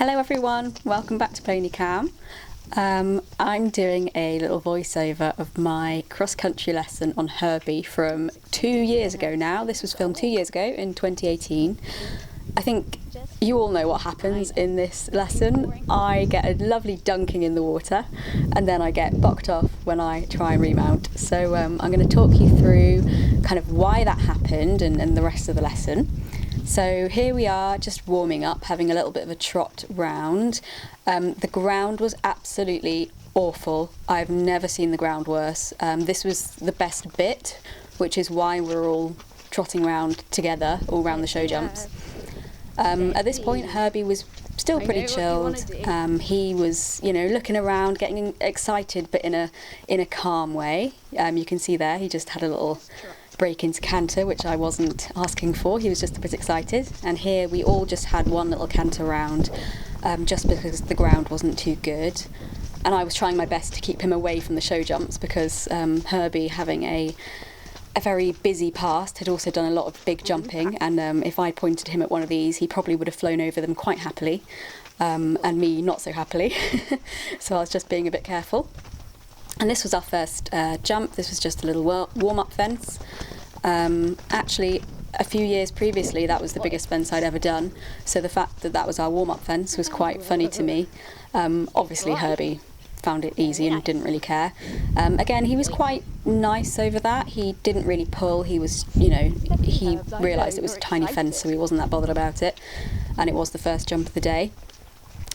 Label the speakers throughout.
Speaker 1: Hello everyone, welcome back to PonyCam. I'm doing a little voiceover of my cross-country lesson on Herbie from 2 years ago now. This was filmed 2 years ago in 2018. I think you all know what happens in this lesson. I get a lovely dunking in the water and then I get bucked off when I try and remount. So I'm going to talk you through kind of why that happened and the rest of the lesson. So here we are, just warming up, having a little bit of a trot round. The ground was absolutely awful. I've never seen the ground worse. This was the best bit, which is why we're all trotting round together, all round the show jumps. At this point, Herbie was still pretty chilled. He was, looking around, getting excited, but in a calm way. You can see there, he just had a little break into canter, which I wasn't asking for. He was just a bit excited. And here we all just had one little canter round, just because the ground wasn't too good. And I was trying my best to keep him away from the show jumps because Herbie, having a very busy past, had also done a lot of big jumping, and if I pointed him at one of these, he probably would have flown over them quite happily, and me not so happily. So I was just being a bit careful. And this was our first jump. This was just a little warm-up fence. Actually, a few years previously, that was the biggest fence I'd ever done, so the fact that that was our warm-up fence was quite funny to me. Obviously, Herbie found it easy and didn't really care. Again, he was quite nice over that. He didn't really pull. He was, he realised it was a tiny fence, so he wasn't that bothered about it. And it was the first jump of the day.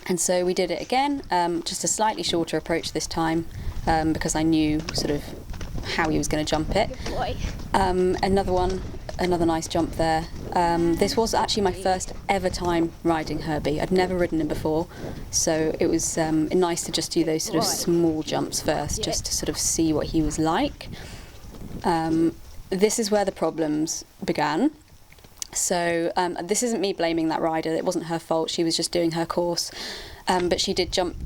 Speaker 1: And so we did it again, just a slightly shorter approach this time, because I knew sort of how he was going to jump it. Another nice jump there. This was actually my first ever time riding Herbie. I'd never ridden him before, so it was nice to just do those sort of small jumps first, just to sort of see what he was like. This is where the problems began. So this isn't me blaming that rider, it wasn't her fault, she was just doing her course, but she did jump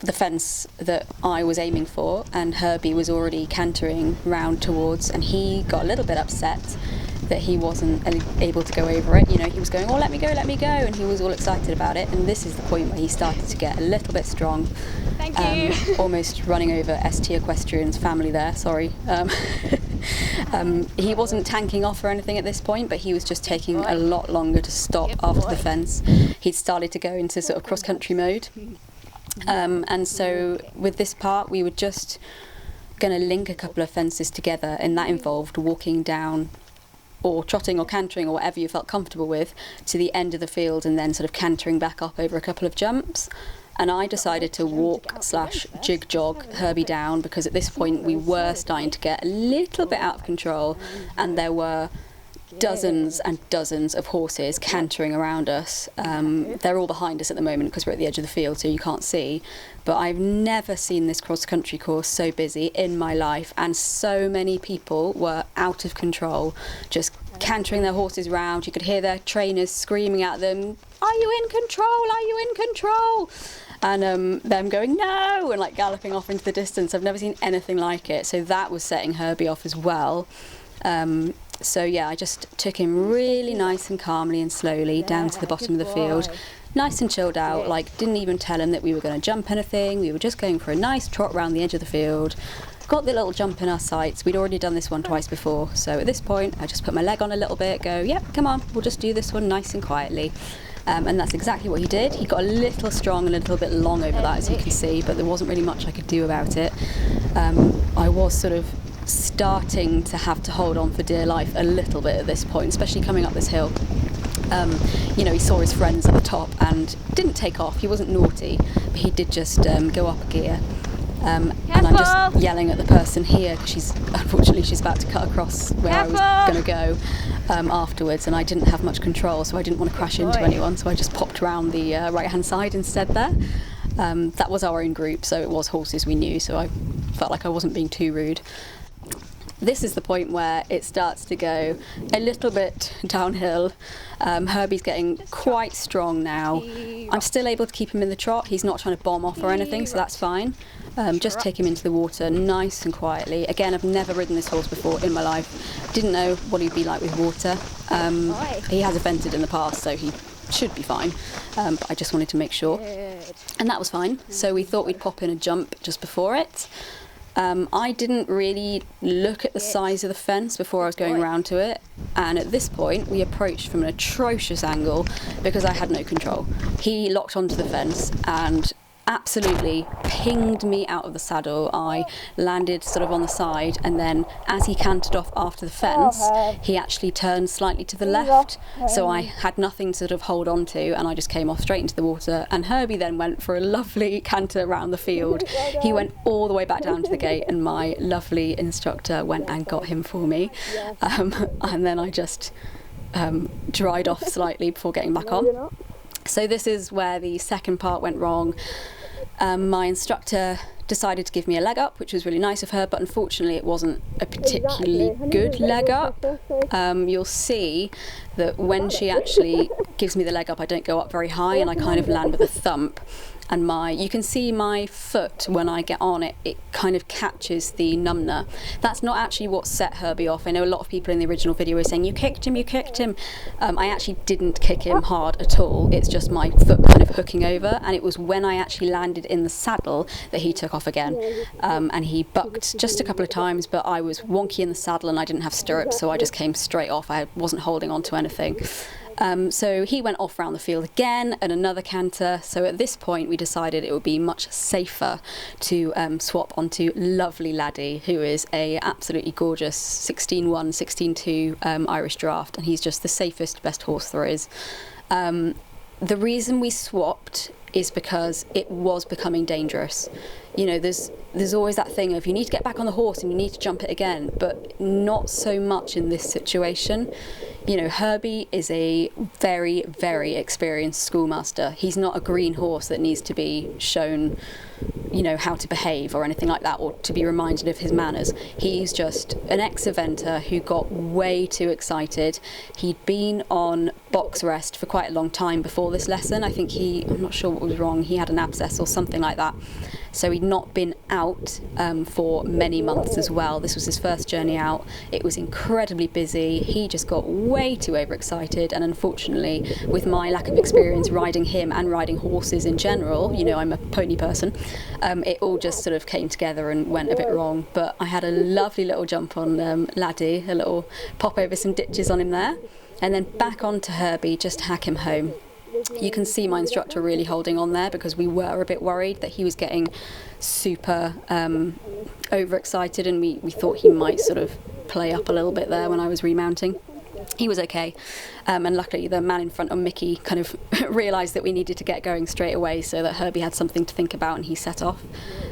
Speaker 1: the fence that I was aiming for, and Herbie was already cantering round towards, and he got a little bit upset that he wasn't able to go over it. He was going, oh, let me go, and he was all excited about it, and this is the point where he started to get a little bit strong.
Speaker 2: Thank you.
Speaker 1: Almost running over ST Equestrian's family there, sorry. He wasn't tanking off or anything at this point, but he was just taking a lot longer to stop after the fence. He'd started to go into sort of cross-country mode. And so with this part, we were just going to link a couple of fences together, and that involved walking down or trotting or cantering or whatever you felt comfortable with to the end of the field and then sort of cantering back up over a couple of jumps. And I decided to walk/jig jog Herbie down, because at this point we were starting to get a little bit out of control, and there were dozens and dozens of horses cantering around us. They're all behind us at the moment because we're at the edge of the field, so you can't see, but I've never seen this cross-country course so busy in my life, and so many people were out of control, just cantering their horses round. You could hear their trainers screaming at them, "Are you in control? Are you in control?" And them going, "No!" and like galloping off into the distance. I've never seen anything like it, so that was setting Herbie off as well. So yeah, I just took him really nice and calmly and slowly down to the bottom of the field, nice and chilled out, like didn't even tell him that we were going to jump anything. We were just going for a nice trot around the edge of the field. Got the little jump in our sights. We'd already done this one twice before, so at this point I just put my leg on a little bit, go, yep, come on, we'll just do this one nice and quietly. And that's exactly what he did. He got a little strong and a little bit long over that, as you can see, but there wasn't really much I could do about it. I was sort of starting to have to hold on for dear life a little bit at this point, especially coming up this hill. He saw his friends at the top and didn't take off. He wasn't naughty, but he did just go up a gear. And I'm just yelling at the person here because unfortunately she's about to cut across where I was going to go afterwards, and I didn't have much control, so I didn't want to crash into anyone, so I just popped around the right-hand side instead there. That was our own group, so it was horses we knew, so I felt like I wasn't being too rude. This is the point where it starts to go a little bit downhill. Herbie's getting quite strong now. I'm still able to keep him in the trot. He's not trying to bomb off or anything, so that's fine. Just take him into the water nice and quietly. Again, I've never ridden this horse before in my life. Didn't know what he'd be like with water. He has evented in the past, so he should be fine, but I just wanted to make sure. And that was fine, so we thought we'd pop in a jump just before it. I didn't really look at the size of the fence before I was going around to it, and at this point we approached from an atrocious angle because I had no control. He locked onto the fence and absolutely pinged me out of the saddle. I landed sort of on the side, and then as he cantered off after the fence, he actually turned slightly to the left, so I had nothing to sort of hold on to, and I just came off straight into the water. And Herbie then went for a lovely canter around the field. He went all the way back down to the gate, and my lovely instructor went and got him for me, and then I just dried off slightly before getting back on. So this is where the second part went wrong. My instructor decided to give me a leg up, which was really nice of her, but unfortunately it wasn't a particularly good leg up. You'll see that when she actually gives me the leg up, I don't go up very high, and I kind of land with a thump. And you can see my foot when I get on it, it kind of catches the numner. That's not actually what set Herbie off. I know a lot of people in the original video were saying, you kicked him, you kicked him. I actually didn't kick him hard at all. It's just my foot kind of hooking over, and it was when I actually landed in the saddle that he took off again. And he bucked just a couple of times, but I was wonky in the saddle and I didn't have stirrups, so I just came straight off. I wasn't holding on to anything. So he went off around the field again and another canter. So at this point we decided it would be much safer to swap onto lovely Laddie, who is a absolutely gorgeous 16-1, 16-2 Irish draft, and he's just the safest, best horse there is. The reason we swapped is because it was becoming dangerous. You know, there's always that thing of you need to get back on the horse and you need to jump it again, but not so much in this situation. You know, Herbie is a very, very experienced schoolmaster. He's not a green horse that needs to be shown, you know, how to behave or anything like that, or to be reminded of his manners. He's just an ex-eventer who got way too excited. He'd been on box rest for quite a long time before this lesson. I think I'm not sure what was wrong, he had an abscess or something like that. So he'd not been out for many months as well. This was his first journey out. It was incredibly busy. He just got way too overexcited, and unfortunately, with my lack of experience riding him and riding horses in general, you know, I'm a pony person, it all just sort of came together and went a bit wrong. But I had a lovely little jump on Laddie, a little pop over some ditches on him there, and then back onto Herbie just to hack him home. You can see my instructor really holding on there because we were a bit worried that he was getting super overexcited, and we thought he might sort of play up a little bit there when I was remounting. He was okay, and luckily the man in front of Mickey kind of realised that we needed to get going straight away so that Herbie had something to think about, and he set off,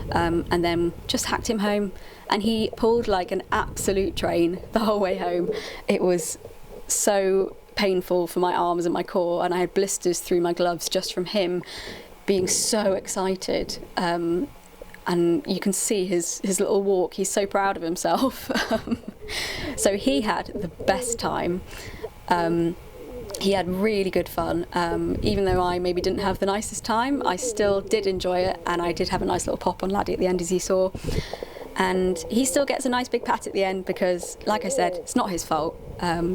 Speaker 1: and then just hacked him home, and he pulled like an absolute train the whole way home. It was so painful for my arms and my core, and I had blisters through my gloves just from him being so excited. And you can see his little walk. He's so proud of himself. So he had the best time. He had really good fun. Even though I maybe didn't have the nicest time, I still did enjoy it, and I did have a nice little pop on Laddie at the end, as you saw. And he still gets a nice big pat at the end because, like I said, it's not his fault.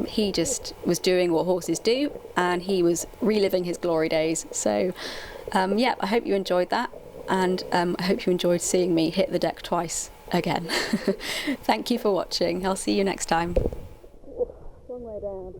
Speaker 1: He just was doing what horses do, and he was reliving his glory days. So, yeah, I hope you enjoyed that, and I hope you enjoyed seeing me hit the deck twice again. Thank you for watching. I'll see you next time.
Speaker 2: Long way down.